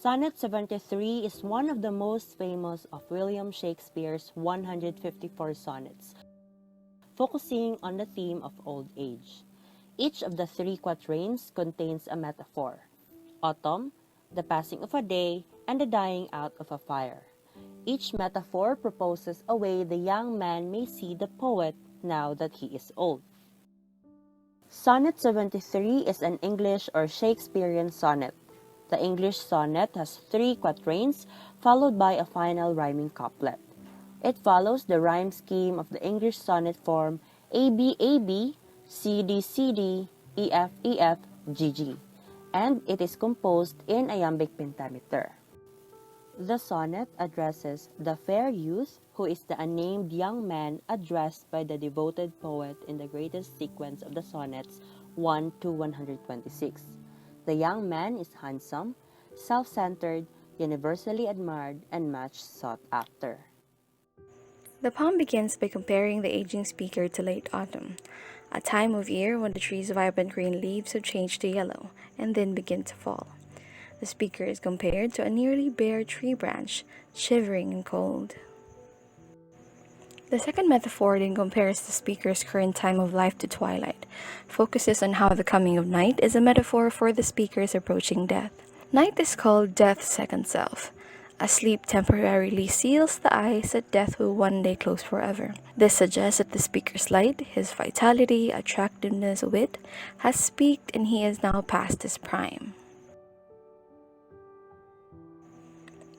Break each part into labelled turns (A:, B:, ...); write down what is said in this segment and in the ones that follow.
A: Sonnet 73 is one of the most famous of William Shakespeare's 154 sonnets, focusing on the theme of old age. Each of the three quatrains contains a metaphor: autumn, the passing of a day, and the dying out of a fire. Each metaphor proposes a way the young man may see the poet now that he is old. Sonnet 73 is an English or Shakespearean sonnet. The English sonnet has three quatrains followed by a final rhyming couplet. It follows the rhyme scheme of the English sonnet form AB AB, CD CD, EF EF, GG, and it is composed in iambic pentameter. The sonnet addresses the fair youth who is the unnamed young man addressed by the devoted poet in the greatest sequence of the sonnets 1 to 126. The young man is handsome, self-centered, universally admired, and much sought after.
B: The poem begins by comparing the aging speaker to late autumn, a time of year when the tree's vibrant green leaves have changed to yellow and then begin to fall. The speaker is compared to a nearly bare tree branch, shivering and cold. The second metaphor then compares the speaker's current time of life to twilight, focuses on how the coming of night is a metaphor for the speaker's approaching death. Night is called death's second self. As sleep temporarily seals the eyes that death will one day close forever. This suggests that the speaker's light, his vitality, attractiveness, wit, has peaked and he is now past his prime.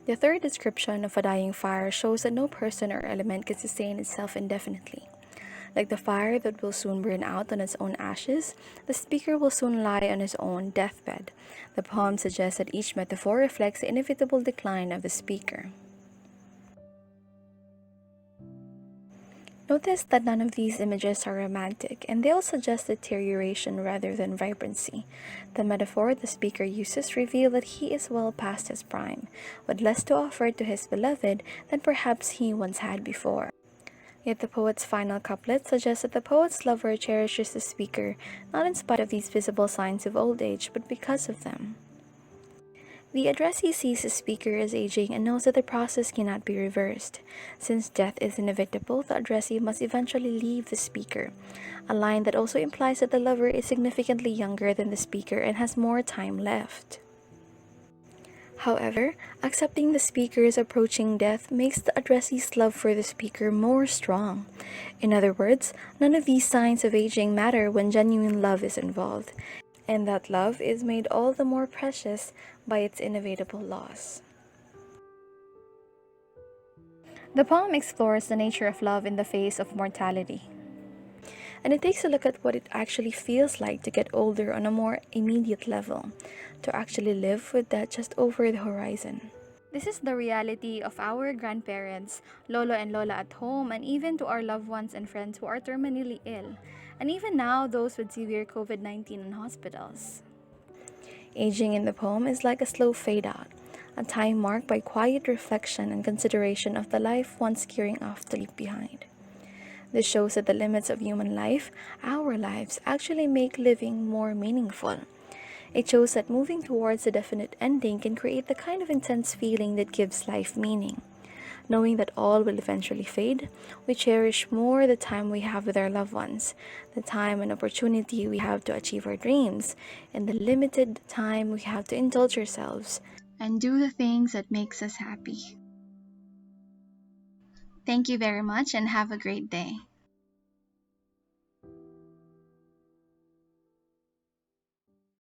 B: The third description of a dying fire shows that no person or element can sustain itself indefinitely. Like the fire that will soon burn out on its own ashes, the speaker will soon lie on his own deathbed. The poem suggests that each metaphor reflects the inevitable decline of the speaker. Notice that none of these images are romantic, and they all suggest deterioration rather than vibrancy. The metaphor the speaker uses reveal that he is well past his prime, with less to offer to his beloved than perhaps he once had before. Yet the poet's final couplet suggests that the poet's lover cherishes the speaker, not in spite of these visible signs of old age, but because of them. The addressee sees the speaker as aging and knows that the process cannot be reversed. Since death is inevitable, the addressee must eventually leave the speaker, a line that also implies that the lover is significantly younger than the speaker and has more time left. However, accepting the speaker's approaching death makes the addressee's love for the speaker more strong. In other words, none of these signs of aging matter when genuine love is involved, and that love is made all the more precious by its inevitable loss. The poem explores the nature of love in the face of mortality, and it takes a look at what it actually feels like to get older on a more immediate level, to actually live with that just over the horizon. This is the reality of our grandparents, lolo and lola at home, and even to our loved ones and friends who are terminally ill, and even now those with severe COVID-19 in hospitals. Aging in the poem is like a slow fade out, a time marked by quiet reflection and consideration of the life once gearing off to leave behind. This shows that the limits of human life, our lives, actually make living more meaningful. It shows that moving towards a definite ending can create the kind of intense feeling that gives life meaning. Knowing that all will eventually fade, we cherish more the time we have with our loved ones, the time and opportunity we have to achieve our dreams, and the limited time we have to indulge ourselves and do the things that makes us happy. Thank you very much and have a great day.